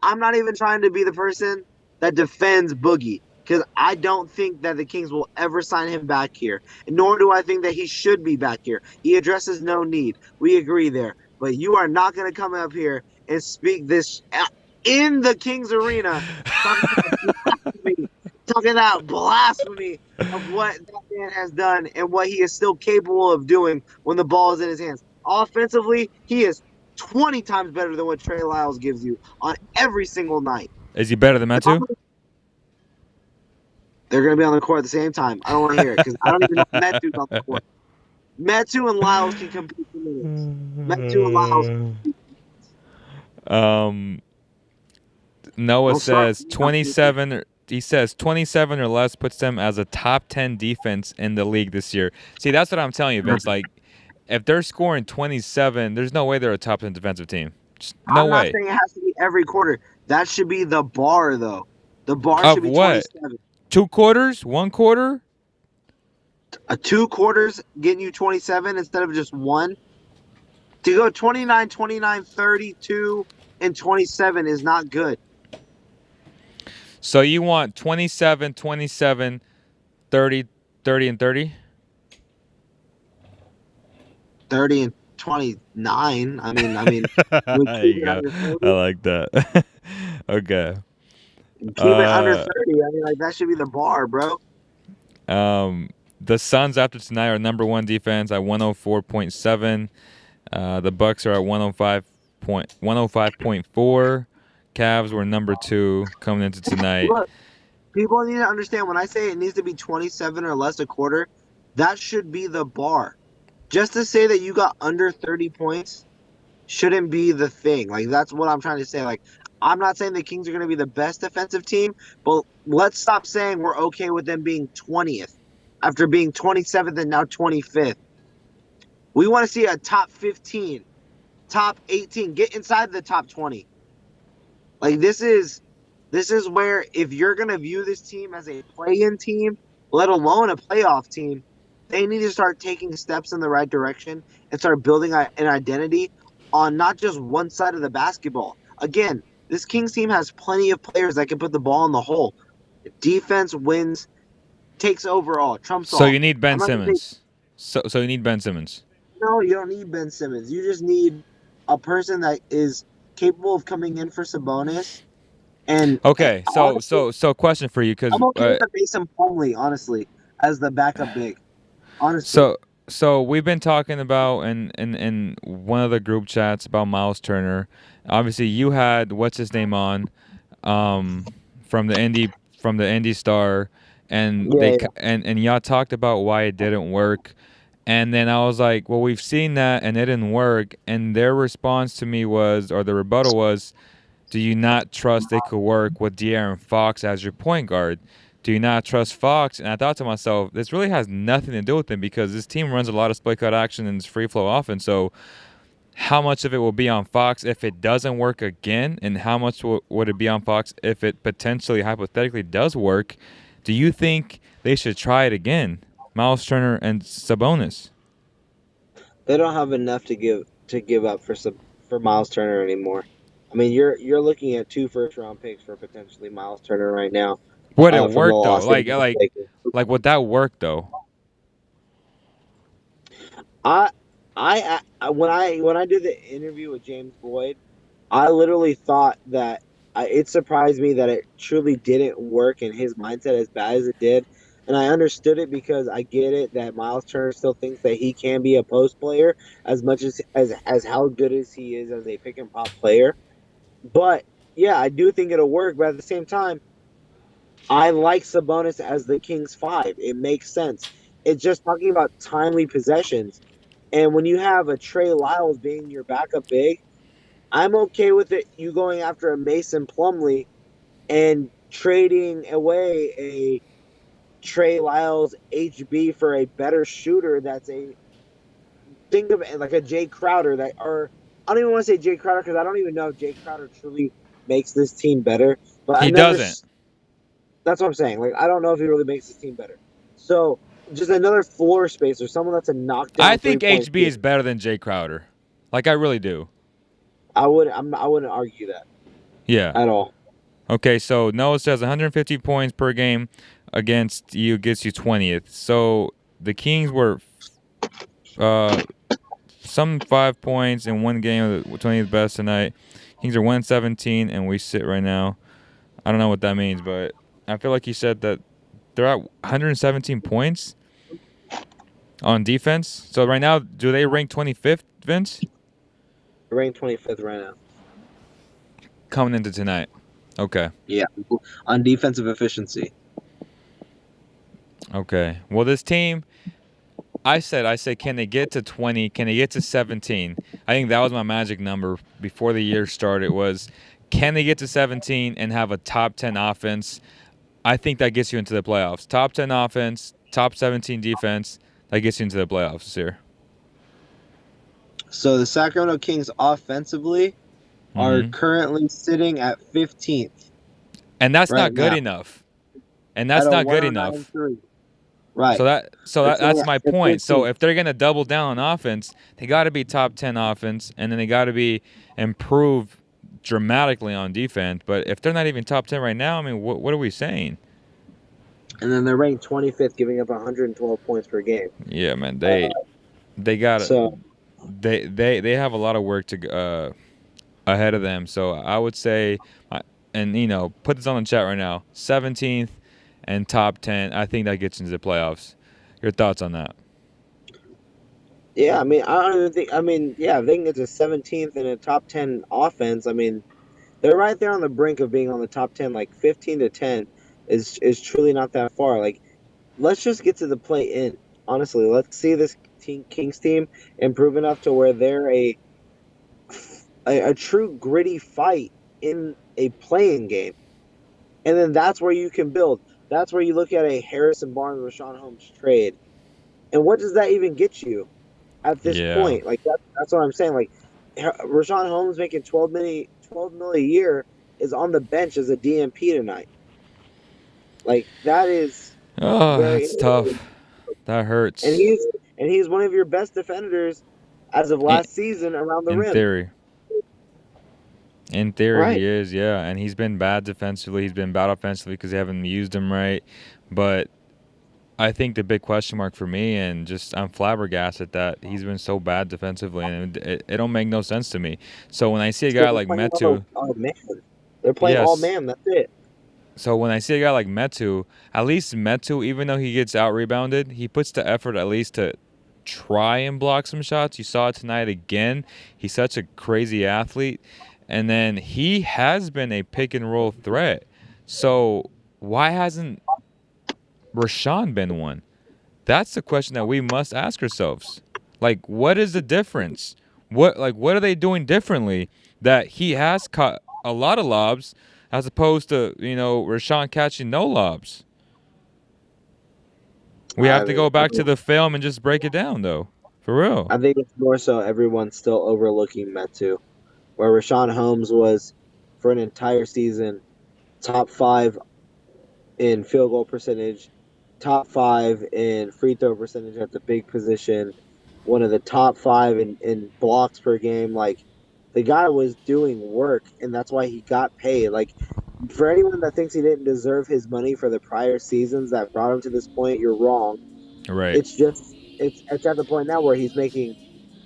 I'm not even trying to be the person that defends Boogie because I don't think that the Kings will ever sign him back here, nor do I think that he should be back here. He addresses no need. We agree there, but you are not going to come up here and speak this in the Kings arena, talking about blasphemy of what that man has done and what he is still capable of doing when the ball is in his hands. Offensively, he is 20 times better than what Trey Lyles gives you on every single night. Is he better than Metu? They're going to be on the court at the same time. I don't want to hear it because I don't even know if Metu's on the court. Metu and Lyles can compete for minutes. Metu and Lyles. Noah says 27. He says 27 or less puts them as a top 10 defense in the league this year. See, that's what I'm telling you, Vince. Like, if they're scoring 27, there's no way they're a top 10 defensive team. Just no I'm way. not saying it has to be every quarter. That should be the bar, though. The bar Of should be what? 27. 2 quarters? 1 quarter? 2 quarters getting you 27 instead of just one. To go 29, 29, 32, and 27 is not good. So you want 27, 27, 30, 30, and 30? 30 and 29. I mean, There you go. I like that. Okay. Keep it under 30. I mean, like, that should be the bar, bro. The Suns after tonight are number 1 defense at 104.7. The Bucks are at 105.4. Cavs were number 2 coming into tonight. Look, people need to understand when I say it needs to be 27 or less a quarter, that should be the bar. Just to say that you got under 30 points shouldn't be the thing. Like, that's what I'm trying to say. Like, I'm not saying the Kings are going to be the best defensive team, but let's stop saying we're okay with them being 20th after being 27th and now 25th. We want to see a top 15, top 18, get inside the top 20. Like, this is where if you're going to view this team as a play-in team, let alone a playoff team, they need to start taking steps in the right direction and start building an identity on not just one side of the basketball. Again, this Kings team has plenty of players that can put the ball in the hole. Defense wins, takes overall, trumps all. So you need Ben Simmons. So you need Ben Simmons. No, you don't need Ben Simmons. You just need a person that is capable of coming in for Sabonis. And okay, honestly, so question for you because I'm okay with the Mason Plumlee, honestly, as the backup big. Honestly. So we've been talking about in one of the group chats about Miles Turner. Obviously, you had what's his name on, from the Indy Star, and and y'all talked about why it didn't work, and then I was like, well, we've seen that and it didn't work, and their response to me was, or the rebuttal was, Do you not trust they could work with De'Aaron Fox as your point guard? Do you not trust Fox? And I thought to myself, this really has nothing to do with him because this team runs a lot of split cut action and it's free flow offense. So how much of it will be on Fox if it doesn't work again, and how much would it be on Fox if it potentially, hypothetically, does work? Do you think they should try it again, Miles Turner and Sabonis? They don't have enough to give up for Miles Turner anymore. I mean, you're looking at 2 first-round picks for potentially Miles Turner right now Would it from the work though? Los Angeles Lakers. Like would that work though? I, when I did the interview with James Boyd, I literally thought that it surprised me that it truly didn't work in his mindset as bad as it did. And I understood it because I get it that Miles Turner still thinks that he can be a post player as much as how good as he is as a pick and pop player. But yeah, I do think it'll work. But at the same time, I like Sabonis as the Kings 5. It makes sense. It's just talking about timely possessions. And when you have a Trey Lyles being your backup big, I'm okay with it. You going after a Mason Plumlee and trading away a Trey Lyles HB for a better shooter. Think of it like a Jay Crowder or I don't even want to say Jay Crowder because I don't even know if Jay Crowder truly makes this team better. But He doesn't. That's what I'm saying. Like I don't know if he really makes this team better. So just another floor spacer, someone that's a knockdown. I think HB is better than Jay Crowder. Like I really do. I wouldn't argue that. Yeah. At all. Okay, so Noah says 150 points per game against you gets you 20th. So the Kings were some 5 points in one game, the 20th best tonight. Kings are 117, and we sit right now. I don't know what that means, but I feel like he said that they're at 117 points on defense. So right now, do they rank 25th, Vince? They're ranked 25th right now. Coming into tonight. Okay. Yeah, on defensive efficiency. Okay. Well, this team, I said, can they get to 20? Can they get to 17? I think that was my magic number before the year started was, can they get to 17 and have a top 10 offense? I think that gets you into the playoffs. Top 10 offense, top 17 defense, that gets you into the playoffs this year. So the Sacramento Kings offensively are currently sitting at 15th. And that's not good enough. And that's not good enough. Right. So that's my point. So if they're going to double down on offense, they got to be top 10 offense, and then they got to be improved dramatically on defense. But if they're not even top 10 right now, I mean, what are we saying? And then they're ranked 25th, giving up 112 points per game. Yeah, man, they got so they have a lot of work to ahead of them. So I would say, and put this on the chat right now, 17th and top 10. I think that gets into the playoffs. Your thoughts on that? Yeah, I mean, I don't even think. I mean, yeah, if they can get to 17th and a top 10 offense, I mean, they're right there on the brink of being on the top 10. Like 15 to 10 is truly not that far. Like, let's just get to the play-in. Honestly, let's see this Kings team improve enough to where they're a true gritty fight in a playing game, and then that's where you can build. That's where you look at a Harrison Barnes, Rashawn Holmes trade, and what does that even get you at this point? Like that's what I'm saying. Like Rashawn Holmes making $12 million a year is on the bench as a DMP tonight. Like that is that's tough. That hurts. And he's one of your best defenders as of last season around the rim. In theory, right. He is, yeah. And he's been bad defensively. He's been bad offensively because they haven't used him right. But I think the big question mark for me, and just I'm flabbergasted that he's been so bad defensively, and it don't make no sense to me. So when I see a guy like Metu, they're playing all man. That's it. So when I see a guy like Metu, at least Metu, even though he gets out rebounded, he puts the effort at least to try and block some shots. You saw it tonight again. He's such a crazy athlete. And then he has been a pick and roll threat. So why hasn't Rashawn been one? That's the question that we must ask ourselves. Like, what is the difference? What are they doing differently that he has caught a lot of lobs, as opposed to Rashawn catching no lobs. We have to go back to the film and just break it down, though, for real. I think it's more so everyone's still overlooking Metu, where Rashawn Holmes was for an entire season top 5 in field goal percentage, top 5 in free throw percentage at the big position, one of the top 5 in blocks per game. Like, the guy was doing work, and that's why he got paid. Like, for anyone that thinks he didn't deserve his money for the prior seasons that brought him to this point, you're wrong. Right. It's at the point now where he's making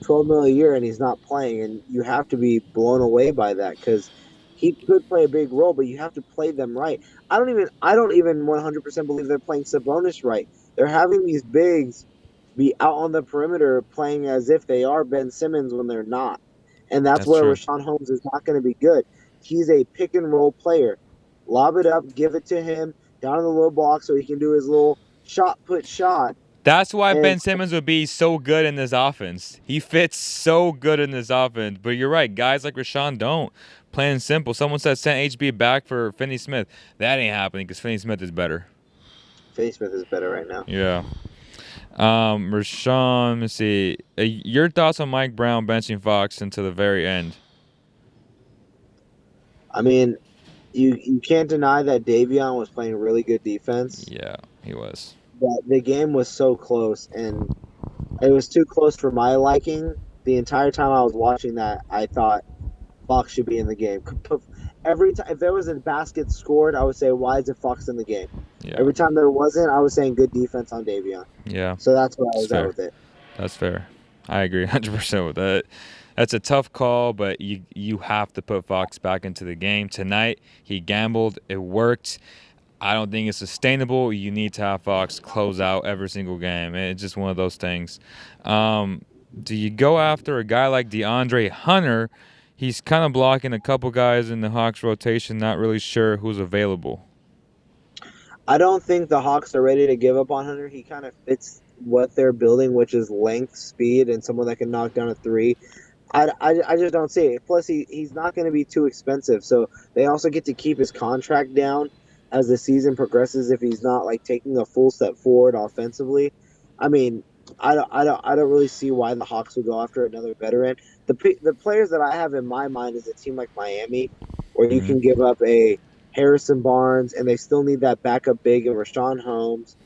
12 million a year and he's not playing, and you have to be blown away by that because he could play a big role, but you have to play them right. I don't even 100% believe they're playing Sabonis right. They're having these bigs be out on the perimeter playing as if they are Ben Simmons when they're not, and that's That's where true. Rashawn Holmes is not going to be good. He's a pick and roll player. Lob it up, give it to him down in the low block so he can do his little shot. That's why And Ben Simmons would be so good in this offense. He fits so good in this offense. But you're right, guys like Rashawn don't. Plain and simple. Someone said send HB back for Finney Smith. That ain't happening because Finney Smith is better. Finney Smith is better right now. Yeah. Rashawn, let's see. Your thoughts on Mike Brown benching Fox until the very end? I mean, you can't deny that Davion was playing really good defense. Yeah, he was. But the game was so close, and it was too close for my liking. The entire time I was watching that, I thought Fox should be in the game. Every time, if there was a basket scored, I would say, "Why isn't Fox in the game?" Yeah. Every time there wasn't, I was saying, "Good defense on Davion." Yeah. So that's where I was fair. at with it. That's fair. I agree 100% with that. That's a tough call, but you have to put Fox back into the game tonight. He gambled. It worked. I don't think it's sustainable. You need to have Fox close out every single game. It's just one of those things. Do you go after a guy like DeAndre Hunter? He's kind of blocking a couple guys in the Hawks rotation, not really sure who's available. I don't think the Hawks are ready to give up on Hunter. He kind of fits what they're building, which is length, speed, and someone that can knock down a three. I just don't see it. Plus, he's not going to be too expensive, so they also get to keep his contract down as the season progresses if he's not like taking a full step forward offensively. I mean, I don't really see why the Hawks would go after another veteran. The players that I have in my mind is a team like Miami, where you can give up a Harrison Barnes, and they still need that backup big of Rashawn Holmes,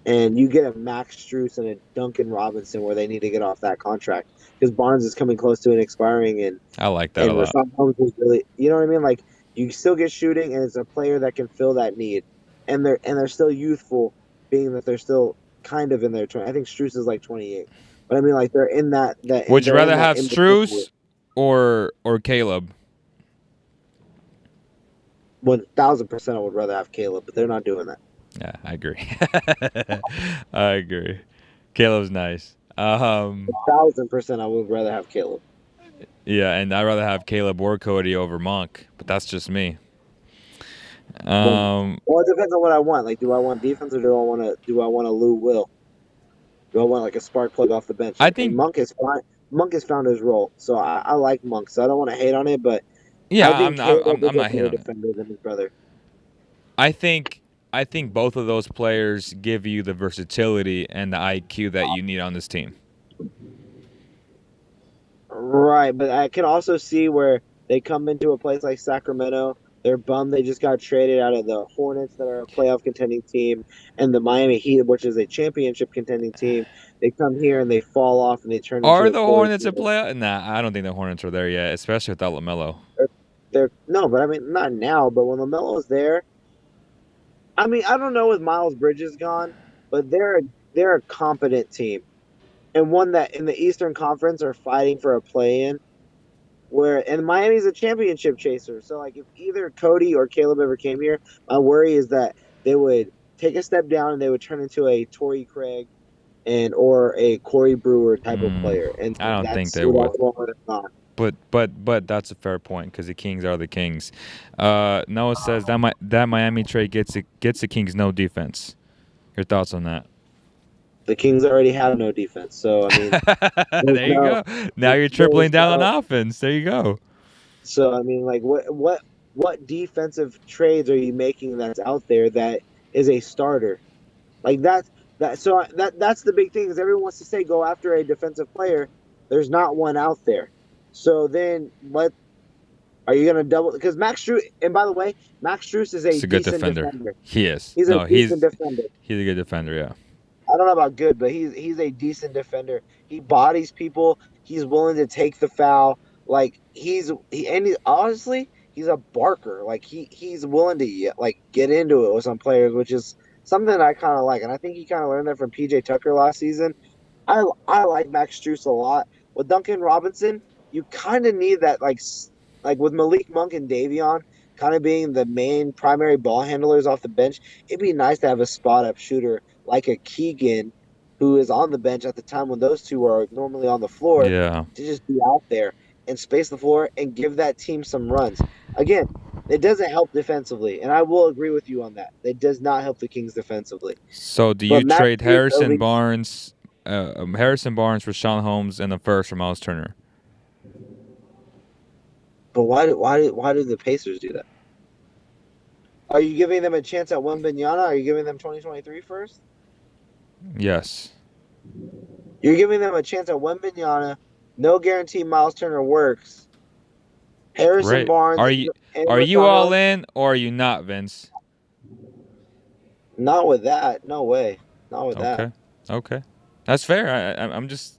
and you get a Max Strus and a Duncan Robinson where they need to get off that contract because Barnes is coming close to an expiring, and I like that a lot. Rashawn Holmes is really, you know what I mean? Like, you still get shooting, and it's a player that can fill that need, and they're still youthful, being that they're still kind of in their 20. I think Strus is like 28, but I mean, like, they're in that. Would you rather have Strus or Caleb? 1,000% I would rather have Caleb, but they're not doing that. Yeah, I agree. I agree. Caleb's nice. 1,000% I would rather have Caleb. Yeah, and I'd rather have Caleb or Cody over Monk, but that's just me. Well, it depends on what I want. Like, do I want defense or do I want a Lou Will? Do I want like a spark plug off the bench? I think Monk has found his role, so I like Monk. So I don't want to hate on it, but yeah, I think I'm not a hating better on it. defender than his brother. I think both of those players give you the versatility and the IQ that you need on this team. Right, but I can also see where they come into a place like Sacramento. They're bummed they just got traded out of the Hornets that are a playoff contending team and the Miami Heat, which is a championship contending team. They come here and they fall off and they turn Are into the Hornets a playoff? Nah, I don't think the Hornets are there yet, especially without LaMelo. No, but I mean not now, but when LaMelo is there, I mean I don't know with Miles Bridges gone, but they're a competent team. And one that in the Eastern Conference are fighting for a play-in. And Miami's a championship chaser. So, like, if either Cody or Caleb ever came here, my worry is that they would take a step down and they would turn into a Torrey Craig or a Corey Brewer type of player. And I don't think they would. Not. But that's a fair point because the Kings are the Kings. Noah says that Miami trade gets the Kings no defense. Your thoughts on that? The Kings already have no defense, so I mean, there you go. Now you're tripling down on offense. There you go. So I mean, like, what what defensive trades are you making that's out there that is a starter? Like that's the big thing is everyone wants to say go after a defensive player. There's not one out there. So then what are you gonna double because Max Strus and by the way, Max Strus is a He's a good decent defender. defender. He is. He's a No, decent defender. he's a good defender. Yeah. I don't know about good, but he's a decent defender. He bodies people. He's willing to take the foul. Like honestly he's a barker. Like he's willing to like get into it with some players, which is something I kind of like. And I think he kind of learned that from PJ Tucker last season. I like Max Strus a lot. With Duncan Robinson, you kind of need that like with Malik Monk and Davion kind of being the main primary ball handlers off the bench. It'd be nice to have a spot up shooter like a Keegan, who is on the bench at the time when those two are normally on the floor, Yeah. to just be out there and space the floor and give that team some runs. Again, it doesn't help defensively, and I will agree with you on that. It does not help the Kings defensively. So do But you Max trade Strus at least. Harrison Barnes for Sean Holmes and the first for Miles Turner? But why did the Pacers do that? Are you giving them a chance at Wembanyama? Are you giving them 2023 first? Yes. You're giving them a chance at Wembanyama. No guarantee Miles Turner works. Harrison Great. Barnes and Are you Rashawn all Holmes. in or are you not, Vince? Not with that. No way. Not with that. Okay. Okay. That's fair. I'm just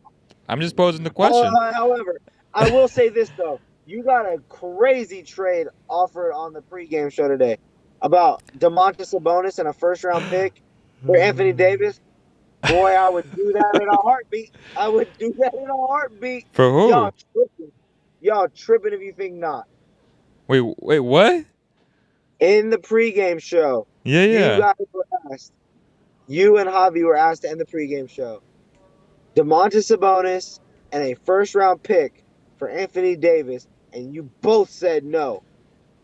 posing the question. However, I will say this though. You got a crazy trade offered on the pregame show today about DeMontis Sabonis and a first-round pick for Anthony Davis. Boy, I would do that in a heartbeat. I would do that in a heartbeat. For who? Y'all tripping. Y'all tripping if you think not. Wait, what? In the pregame show, Yeah, you yeah. guys were asked. You and Javi were asked to end the pregame show. DeMontis Sabonis and a first-round pick for Anthony Davis, and you both said no.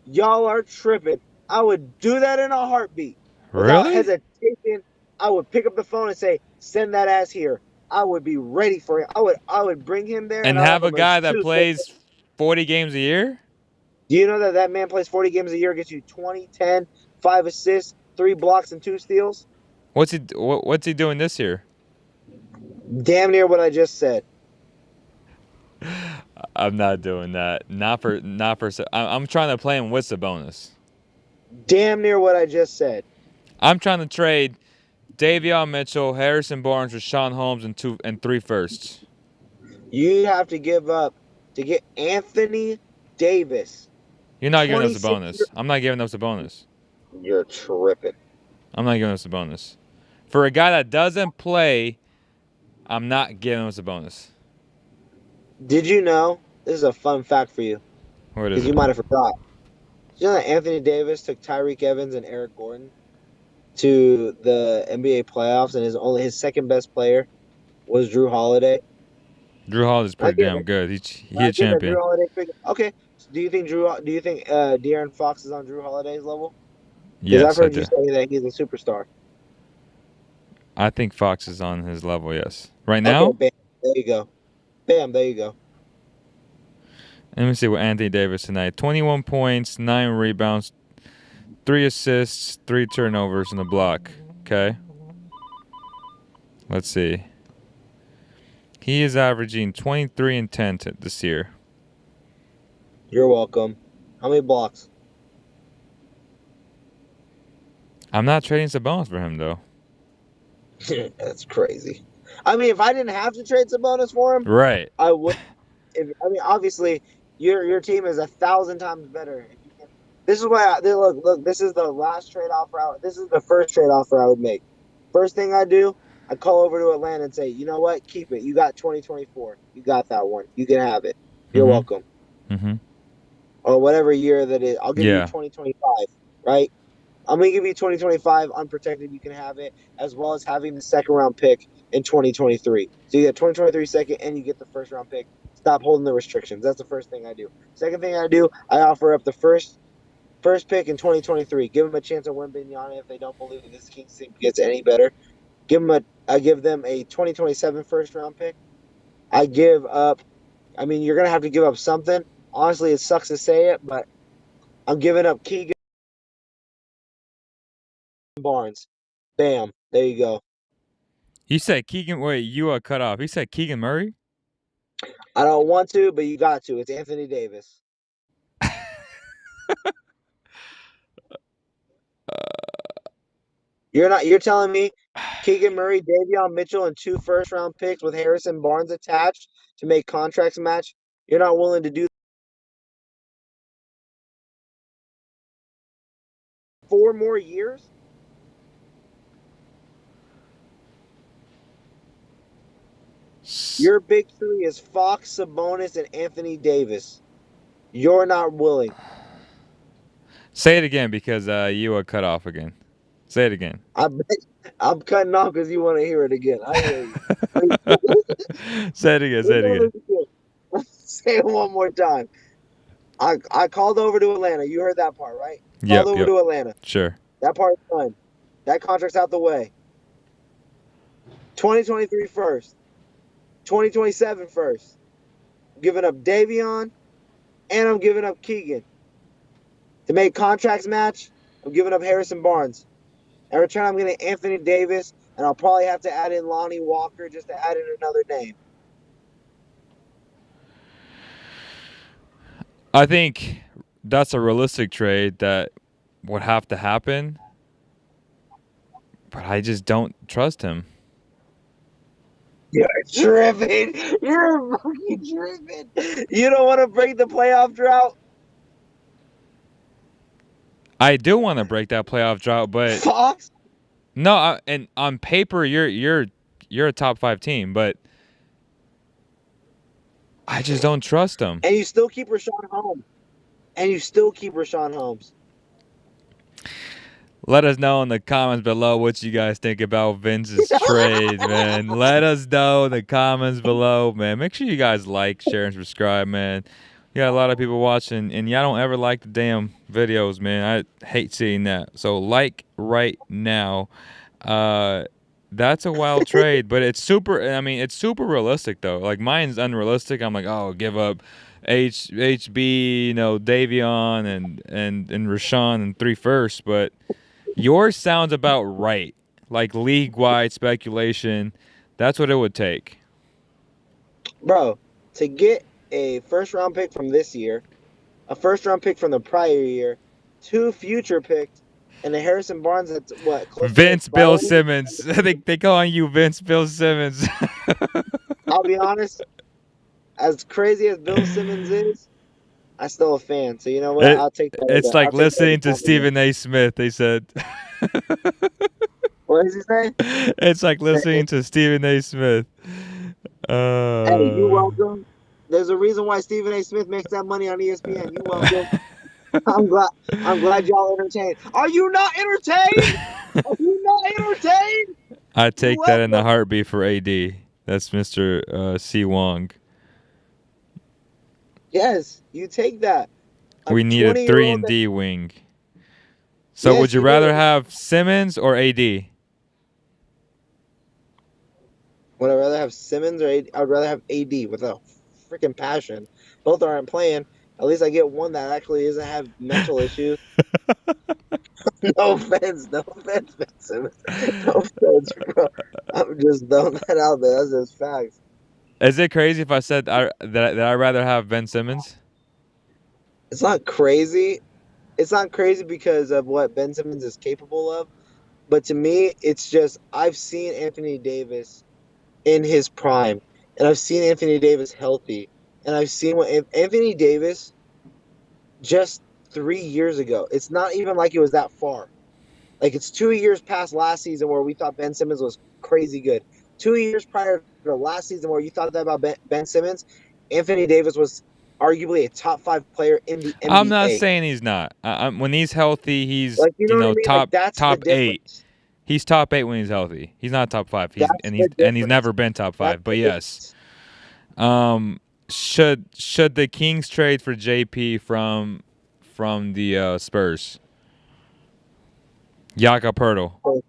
Y'all are tripping. I would do that in a heartbeat. Without Really? hesitation, I would pick up the phone and say, send that ass here. I would be ready for him. I would bring him there And I'd have a him guy that masseuse. plays 40 games a year? Do you know that man plays 40 games a year, gets you 20, 10, 5 assists, 3 blocks, and 2 steals? What's he doing this year? Damn near what I just said. I'm not doing that. Not for. I'm trying to play him with Sabonis. Damn near what I just said. I'm trying to trade Davion Mitchell, Harrison Barnes, Rashawn Holmes, and 3 firsts. You have to give up to get Anthony Davis. You're not giving up 26 Sabonis. I'm not giving up Sabonis. You're tripping. I'm not giving up Sabonis. For a guy that doesn't play, I'm not giving him Sabonis. Did you know? This is a fun fact for you. What is Because you it? might have forgot. Did you know that Anthony Davis took Tyreek Evans and Eric Gordon to the NBA playoffs, and his second best player was Drew Holiday? Drew Holiday's pretty damn good. He's a champion. Drew Holiday okay. So do you think De'Aaron Fox is on Drew Holiday's level? Because Yes, I've I heard you do. say that he's a superstar. I think Fox is on his level. Yes. Right now. Okay, bam, there you go. Bam, there you go. Let me see what Anthony Davis tonight. 21 points, 9 rebounds, 3 assists, 3 turnovers, and a block. Okay. Let's see. He is averaging 23 and 10 this year. You're welcome. How many blocks? I'm not trading Sabonis for him, though. That's crazy. I mean, if I didn't have to trade Sabonis for him, Right. I would. Obviously, your team is 1,000 times better. This is why. Look. This is the last trade offer. This is the first trade offer I would make. First thing I do, I call over to Atlanta and say, you know what? Keep it. You got 2024. You got that one. You can have it. You're welcome. Mm-hmm. Or whatever year that is. I'll give you 2025. Right. I'm going to give you 2025 unprotected. You can have it, as well as having the second round pick in 2023. So you get 2023 second and you get the first round pick. Stop holding the restrictions. That's the first thing I do. Second thing I do, I offer up the first pick in 2023. Give them a chance to win Wembanyama if they don't believe that this Kings team gets any better. I give them a 2027 first round pick. I give up. I mean, you're going to have to give up something. Honestly, it sucks to say it, but I'm giving up Keegan Barnes. Bam. There you go. He said Keegan. Wait, you cut off. He said Keegan Murray. I don't want to, but you got to. It's Anthony Davis. You're telling me Keegan Murray, Davion Mitchell, and 2 first-round picks with Harrison Barnes attached to make contracts match. You're not willing to do 4 more years? Your big three is Fox, Sabonis, and Anthony Davis. You're not willing. Say it again because you cut off again. Say it again. I'm cutting off because you want to hear it again. I hear you. Say it again. Say it again. Say it one more time. I called over to Atlanta. You heard that part, right? Called Yep. over Yep. to Atlanta. Sure. That part's done. That contract's out the way. 2023 first. 2027 first. I'm giving up Davion, and I'm giving up Keegan. To make contracts match, I'm giving up Harrison Barnes. In return, I'm getting Anthony Davis, and I'll probably have to add in Lonnie Walker just to add in another name. I think that's a realistic trade that would have to happen, but I just don't trust him. You're driven. You're fucking driven. You don't want to break the playoff drought? I do want to break that playoff drought, but Fox? no. And on paper, you're a top 5 team, but I just don't trust him. And you still keep Rashawn Holmes. Let us know in the comments below what you guys think about Vince's trade, man. Let us know in the comments below, man. Make sure you guys like, share, and subscribe, man. You got a lot of people watching, and y'all don't ever like the damn videos, man. I hate seeing that. So like right now. That's a wild trade, but it's super. I mean, it's super realistic though. Like mine's unrealistic. I'm like, oh, give up HB, Davion and Rashawn and 3 firsts, but yours sounds about right. Like league-wide speculation, that's what it would take. Bro, to get a first-round pick from this year, a first-round pick from the prior year, 2 future picks, and a Harrison Barnes that's what? Vince Bill Simmons. they calling you Vince Bill Simmons. I'll be honest, as crazy as Bill Simmons is, I'm still a fan. So you know what? I'll take that. It's like listening to Stephen A. Smith, they said. What does he say? It's like listening to Stephen A. Smith. Hey, you welcome. There's a reason why Stephen A. Smith makes that money on ESPN. You welcome. I'm glad y'all entertained. Are you not entertained? Are you not entertained? I take that in the heartbeat for AD. That's Mr. C. Wong. Yes, you take that. We need a 3-and-D wing. So yes, would you rather have Simmons or AD? Would I rather have Simmons or AD? I'd rather have AD with a freaking passion. Both aren't playing. At least I get one that actually doesn't have mental issues. No offense, Ben Simmons. No offense, bro. I'm just throwing that out there. That's just facts. Is it crazy if I said that I'd rather have Ben Simmons? It's not crazy. It's not crazy because of what Ben Simmons is capable of. But to me, it's just I've seen Anthony Davis in his prime, and I've seen Anthony Davis healthy, and I've seen what Anthony Davis just 3 years ago. It's not even like it was that far. Like it's 2 years past last season where we thought Ben Simmons was crazy good. 2 years prior to last season where you thought that about Ben Simmons, Anthony Davis was arguably a top 5 player in the NBA. I'm not saying he's not. When he's healthy, he's like, you know what I mean? top like, top 8. He's top 8 when he's healthy. He's not top 5. He's never been top 5. But yes, should the Kings trade for JP from the Spurs? Jakob Poeltl.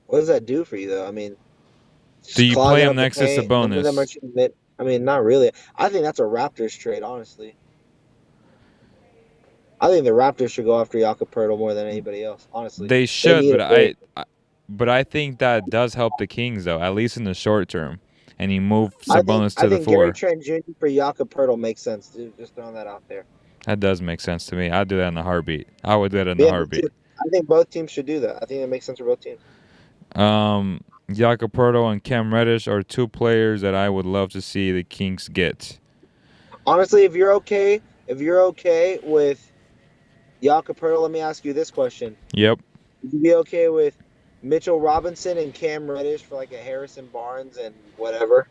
What does that do for you though? I mean, do you play him next to Sabonis? I mean, not really. I think that's a Raptors trade, honestly. I think the Raptors should go after Jakob Poeltl more than anybody else. Honestly, They they should, need a but big. I think that does help the Kings though, at least in the short term. And he moved Sabonis I to the think Gary 4. Trent Jr. for Jakob Poeltl makes sense. Dude. Just throwing that out there. That does make sense to me. I'd do that in a heartbeat. I would do that in a Yeah, me too. heartbeat. I think both teams should do that. I think it makes sense for both teams. Jakob Poeltl and Cam Reddish are 2 players that I would love to see the Kings get. Honestly, if you're okay with Jakob Poeltl, let me ask you this question: Yep. would you be okay with Mitchell Robinson and Cam Reddish for like a Harrison Barnes and whatever?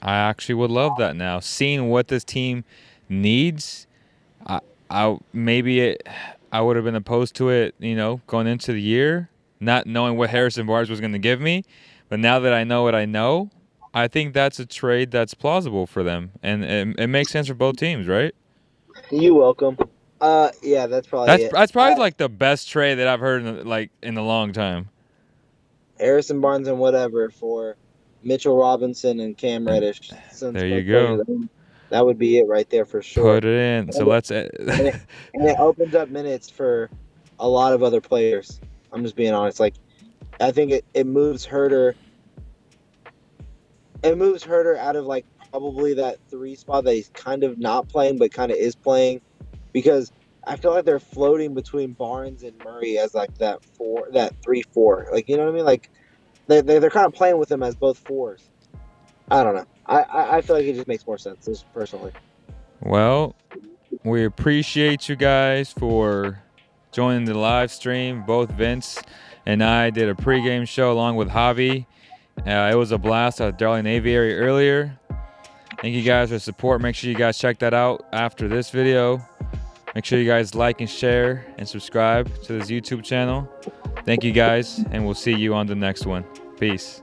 I actually would love that now. Seeing what this team needs, I, I would have been opposed to it, going into the year, not knowing what Harrison Barnes was going to give me. But now that I know what I know, I think that's a trade that's plausible for them, and it makes sense for both teams, right? You welcome. Yeah, that's probably it. That's probably like the best trade that I've heard in a long time. Harrison Barnes and whatever for Mitchell Robinson and Cam Reddish. Since There you both players, go. that would be it right there for sure. Put it in. So And let's. it opens up minutes for a lot of other players. I'm just being honest. Like, I think it moves Herter. It moves Herter out of like probably that 3 spot that he's kind of not playing, but kind of is playing, because I feel like they're floating between Barnes and Murray as like that 3-4. Like, you know what I mean? Like they're kind of playing with them as both 4s. I don't know. I feel like it just makes more sense, just personally. Well, we appreciate you guys for joining the live stream. Both Vince and I did a pregame show along with Javi. It was a blast at Darling Aviary earlier. Thank you guys for support. Make sure you guys check that out after this video. Make sure you guys like and share and subscribe to this YouTube channel. Thank you guys, and we'll see you on the next one. Peace.